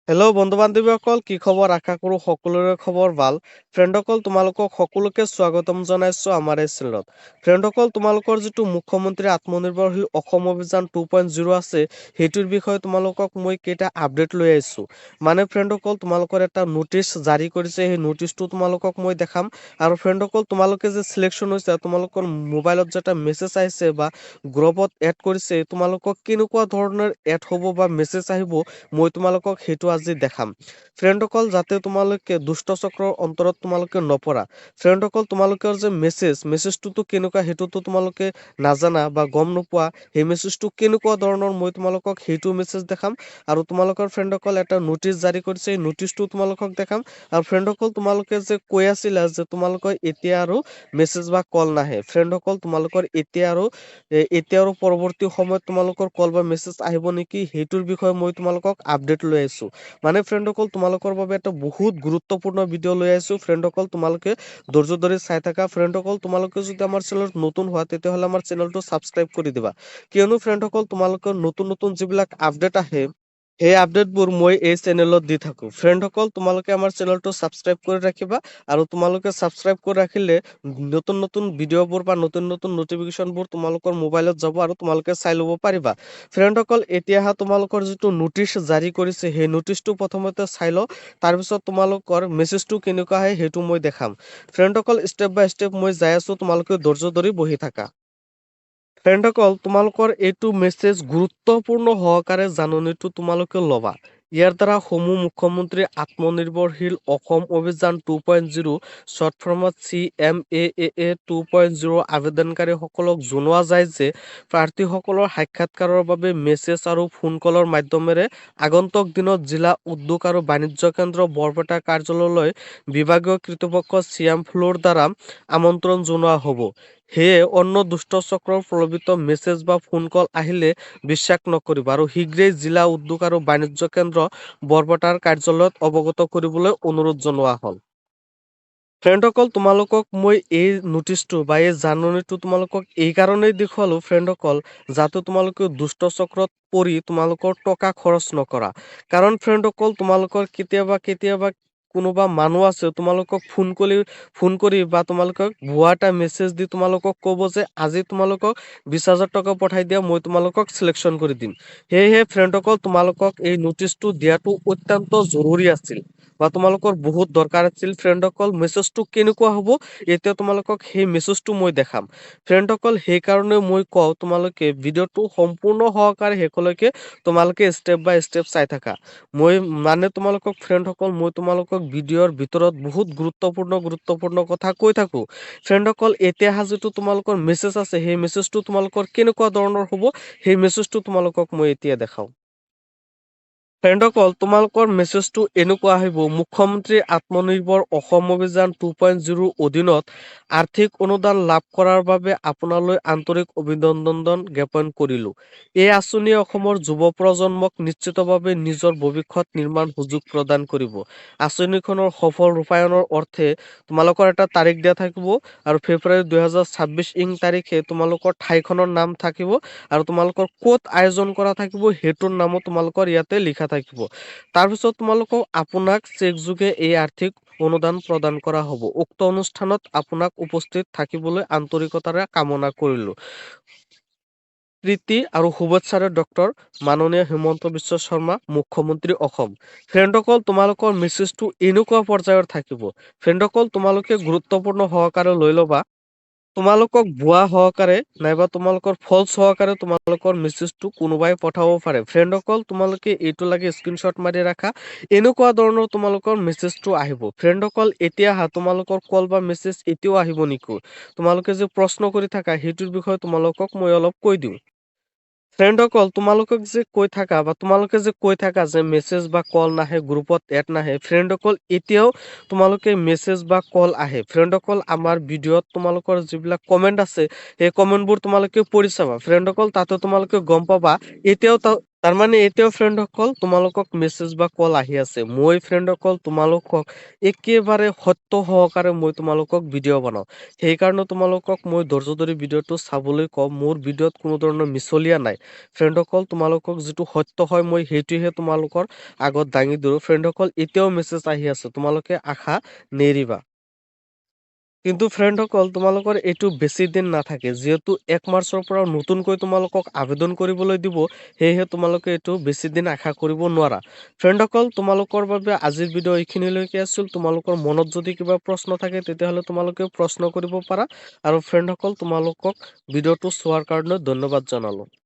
Hello' বন্ধু-বান্ধৱীসকল, কি খবৰ? আশা কৰোঁ সকলোৰে খবৰ ভাল। ফ্ৰেণ্ডসকল, তোমালোকক সকলোকে স্বাগতম জনাইছোঁ আমাৰ এই চেনেলত। ফ্ৰেণ্ডসকল, তোমালোকৰ যিটো মুখ্যমন্ত্ৰী আত্মনিৰ্ভৰশীল অসম অভিযান 2.0 আছে, সেইটোৰ বিষয়ে তোমালোকক মই কেইটা আপডেট লৈ আহিছোঁ। মানে ফ্ৰেণ্ডসকল, তোমালোকৰ এটা নোটিছ জাৰি কৰিছে, সেই নোটিছটো তোমালোকক মই দেখাম। আৰু ফ্ৰেণ্ডসকল, তোমালোকে যে চিলেকশ্যন হৈছে, তোমালোকৰ মোবাইলত যে এটা মেছেজ আহিছে বা গ্ৰুপত এড কৰিছে, তোমালোকক কেনেকুৱা ধৰণৰ এড হ'ব বা মেছেজ আহিব, মই তোমালোকক সেইটো আজি দেখাম। ফ্ৰেণ্ডসকল, যাতে তোমালোকে দুষ্ট চক্ৰৰ অন্তৰত তোমালোকে নপৰা। ফ্ৰেণ্ডসকল, তোমালোকৰ যে মেছেজটোতো কেনেকুৱা সেইটোতো তোমালোকে নাজানা বা গম নোপোৱা। সেই মেছেজটো কেনেকুৱা ধৰণৰ মই তোমালোকক সেইটো মেছেজ দেখাম। আৰু তোমালোকৰ ফ্ৰেণ্ডসকল এটা নোটিছ জাৰি কৰিছে, এই নোটিছটো তোমালোকক দেখাম। আৰু ফ্ৰেণ্ডসকল, তোমালোকে যে কৈ আছিলা যে তোমালোকৰ এতিয়া আৰু মেছেজ বা কল নাহে। ফ্ৰেণ্ডসকল, তোমালোকৰ এতিয়া আৰু পৰৱৰ্তী সময়ত তোমালোকৰ কল বা মেছেজ আহিব নেকি, সেইটোৰ বিষয়ে মই তোমালোকক আপডেট লৈ আহিছোঁ। মানে ফ্ৰেণ্ডসকল, তোমালোকৰ বাবে এটা বহুত গুৰুত্বপূৰ্ণ ভিডিঅ' লৈ আহিছোঁ। ফ্ৰেণ্ডসকল, তোমালোকে ধৈৰ্য ধৰি চাই থাকা। ফ্ৰেণ্ডসকল, তোমালোকে যদি আমাৰ চেনেলত নতুন হোৱা, তেতিয়াহ'লে আমাৰ চেনেলটো ছাবস্ক্ৰাইব কৰি দিবা। কিয়নো ফ্ৰেণ্ডসকল, তোমালোকৰ নতুন নতুন যিবিলাক আপডেট আহে, সেই আপডেটবোৰ মই এই চেনেলত দি থাকোঁ। ফ্ৰেণ্ডসকল, তোমালোকে আমাৰ চেনেলটো ছাবস্ক্ৰাইব কৰি ৰাখিবা। আৰু তোমালোকে ছাবস্ক্ৰাইব কৰি ৰাখিলে নতুন নতুন ভিডিঅ'বোৰ বা নতুন নতুন নটিফিকেশ্যনবোৰ তোমালোকৰ মোবাইলত যাব আৰু তোমালোকে চাই ল'ব পাৰিবা। ফ্ৰেণ্ডসকল, এতিয়া তোমালোকৰ যিটো নোটিছ জাৰি কৰিছে, সেই নোটিছটো প্ৰথমতে চাই লওঁ। তাৰপিছত তোমালোকৰ মেছেজটো কেনেকুৱা আহে সেইটো মই দেখাম। ফ্ৰেণ্ডসকল, ষ্টেপ বাই ষ্টেপ মই যাই আছোঁ, তোমালোকে ধৈৰ্য ধৰি বহি থাকা। ফ্ৰেণ্ডসকল, তোমালোকৰ এইটো মেছেজ গুৰুত্বপূৰ্ণ সহকাৰে জাননীটো তোমালোকে ল'বা। ইয়াৰ দ্বাৰা সমূহ মুখ্যমন্ত্ৰী আত্মনিৰ্ভৰশীল অসম অভিযান 2.0 শ্বৰ্ট ফৰ্মত CMAAA 2.0 আবেদনকাৰীসকলক জনোৱা যায় যে প্ৰাৰ্থীসকলৰ সাক্ষাৎকাৰৰ বাবে মেছেজ আৰু ফোন কলৰ মাধ্যমেৰে আগন্তুক দিনত জিলা উদ্যোগ আৰু বাণিজ্য কেন্দ্ৰ বৰপেটা কাৰ্যালয়লৈ বিভাগীয় কৰ্তৃপক্ষ চিএম ফ্ল'ৰ দ্বাৰা আমন্ত্ৰণ জনোৱা হ'ব। সেয়ে অন্য দুষ্ট চক্ৰৰ প্ৰলোভিত মেছেজ বা ফোন কল আহিলে বিশ্বাস নকৰিবা আৰু শীঘ্ৰেই জিলা উদ্যোগ আৰু বাণিজ্য কেন্দ্ৰ বৰপেটাৰ কাৰ্যালয়ত অৱগত কৰিবলৈ অনুৰোধ জনোৱা হ'ল। ফ্ৰেণ্ডসকল, তোমালোকক মই এই নোটিছটো বা এই জাননীটো তোমালোকক এই কাৰণেই দেখুৱালোঁ ফ্ৰেণ্ডসকল, যাতে তোমালোকে দুষ্ট চক্ৰত পৰি তোমালোকৰ টকা খৰচ নকৰা। কাৰণ ফ্ৰেণ্ডসকল, তোমালোকৰ কেতিয়াবা কোনোবা মানুহ আছে, তোমালোকক ফোন কৰি বা তোমালোকক ভুৱা এটা মেছেজ দি তোমালোকক ক'ব যে আজি তোমালোকক 20,000 টকা পঠাই দিয়া, মই তোমালোকক চিলেকশ্যন কৰি দিম। সেয়েহে ফ্ৰেণ্ডসকল, তোমালোকক এই নোটিছটো দিয়াটো অত্যন্ত জৰুৰী আছিল বা তোমালোকৰ বহুত দৰকাৰ আছিল। ফ্ৰেণ্ডসকল, মেছেজটো কেনেকুৱা হ'ব, এতিয়া তোমালোকক সেই মেছেজটো মই দেখাম। ফ্ৰেণ্ডসকল, সেইকাৰণে মই কওঁ, তোমালোকে ভিডিঅ'টো সম্পূৰ্ণ সহকাৰে শেষলৈকে তোমালোকে ষ্টেপ বাই ষ্টেপ চাই থাকা। মই ফ্ৰেণ্ডসকল, মই তোমালোকক ভিডিঅ'ৰ ভিতৰত বহুত গুৰুত্বপূৰ্ণ কথা কৈ থাকোঁ। ফ্ৰেণ্ডসকল, এতিয়া যিটো তোমালোকৰ মেছেজ আছে, সেই মেছেজটো তোমালোকৰ কেনেকুৱা ধৰণৰ হ'ব, সেই মেছেজটো তোমালোকক মই এতিয়া দেখাওঁ। ফ্ৰেণ্ডসকল, তোমালোকৰ মেছেজটো এনেকুৱা আহিব: মুখ্যমন্ত্ৰী আত্মনিৰ্ভৰ অসম অভিযান 2.0 অধীনত আৰ্থিক অনুদান লাভ কৰাৰ বাবে আপোনালৈ আন্তৰিক অভিনন্দন জ্ঞাপন কৰিলোঁ। এই আঁচনিয়ে অসমৰ যুৱ প্ৰজন্মক নিশ্চিতভাৱে নিজৰ ভৱিষ্যত নিৰ্মাণ সুযোগ প্ৰদান কৰিব। আঁচনিখনৰ সফল ৰূপায়ণৰ অৰ্থে তোমালোকৰ এটা তাৰিখ দিয়া থাকিব আৰু ফেব্ৰুৱাৰী 2026 তাৰিখে তোমালোকৰ ঠাইখনৰ নাম থাকিব আৰু তোমালোকৰ ক'ত আয়োজন কৰা থাকিব সেইটোৰ নামো তোমালোকৰ ইয়াতে লিখা থাকিব। তাৰপিছত আপোনাক চেকযোগে এই আৰ্থিক অনুদান প্ৰদান কৰা হ'ব। উক্ত অনুষ্ঠানত আপোনাক উপস্থিত থাকিবলৈ আন্তৰিকতাৰে কামনা কৰিলোঁ। প্ৰীতি আৰু শুভেচ্ছাৰে ডক্টৰ মাননীয় হিমন্ত বিশ্ব শৰ্মা, মুখ্যমন্ত্ৰী অসম। ফ্ৰেণ্ডসকল, তোমালোকৰ মেছেজটো এনেকুৱা পৰ্যায়ৰ থাকিব। ফ্ৰেণ্ডসকল, তোমালোকে গুৰুত্বপূৰ্ণ সহকাৰে লৈ ল'বা। তোমালোকক ভুৱা সহকাৰে নাইবা তোমালোকৰ ফলছ সহকাৰে তোমালোকৰ মেছেজটো কোনোবাই পঠাব পাৰে। ফ্ৰেণ্ডসকল, তোমালোকে এইটো লাগে স্ক্ৰীনশ্বট মাৰি ৰাখা। এনেকুৱা ধৰণৰ তোমালোকৰ মেছেজটো আহিব। ফ্ৰেণ্ডসকল, এতিয়া তোমালোকৰ কল বা মেছেজ এতিয়াও আহিব নেকি? তোমালোকে যে প্ৰশ্ন কৰি থাকা, সেইটোৰ বিষয়ে তোমালোকক মই অলপ কৈ দিওঁ। ফ্ৰেণ্ডসকল, তোমালোকে যে কৈ থাকা যে মেছেজ বা কল নাহে, গ্ৰুপত এড নাহে। ফ্ৰেণ্ডসকল, এতিয়াও তোমালোকে মেছেজ বা কল আহে। ফ্ৰেণ্ডসকল, আমাৰ ভিডিঅ'ত তোমালোকৰ যিবিলাক কমেণ্ট আছে, সেই কমেণ্টবোৰ তোমালোকে পঢ়ি চাবা। ফ্ৰেণ্ডসকল, তাতে তোমালোকে গম পাবা এতিয়াও তাৰমানে এতিয়াও ফ্ৰেণ্ডসকল তোমালোকক মেছেজ বা কল আহি আছে। মই ফ্ৰেণ্ডসকল তোমালোকক একেবাৰে সত্য সহকাৰে মই তোমালোকক ভিডিঅ' বনাওঁ। সেইকাৰণে তোমালোকক মই ধৈৰ্য ধৰি ভিডিঅ'টো চাবলৈ কওঁ। মোৰ ভিডিঅ'ত কোনো ধৰণৰ মিছলীয়া নাই। ফ্ৰেণ্ডসকল তোমালোকক যিটো সত্য হয় মই সেইটোহে তোমালোকৰ আগত দাঙি ধৰো। ফ্ৰেণ্ডসকল এতিয়াও মেছেজ আহি আছে। তোমালোকে আশা নেৰিবা। কিন্তু ফ্ৰেণ্ডসকল তোমালোকৰ এইটো বেছি দিন নাথাকে। যিহেতু 1 মাৰ্চৰ পৰা নতুনকৈ তোমালোকক আবেদন কৰিবলৈ দিব, সেয়েহে তোমালোকে এইটো বেছি দিন আশা কৰিব নোৱাৰা। ফ্ৰেণ্ডসকল তোমালোকৰ বাবে আজিৰ ভিডিঅ' এইখিনিলৈকে আছিল। তোমালোকৰ মনত যদি কিবা প্ৰশ্ন থাকে তেতিয়াহ'লে তোমালোকে প্ৰশ্ন কৰিব পাৰা। আৰু ফ্ৰেণ্ডসকল তোমালোকক ভিডিঅ'টো চোৱাৰ কাৰণে ধন্যবাদ জনালোঁ।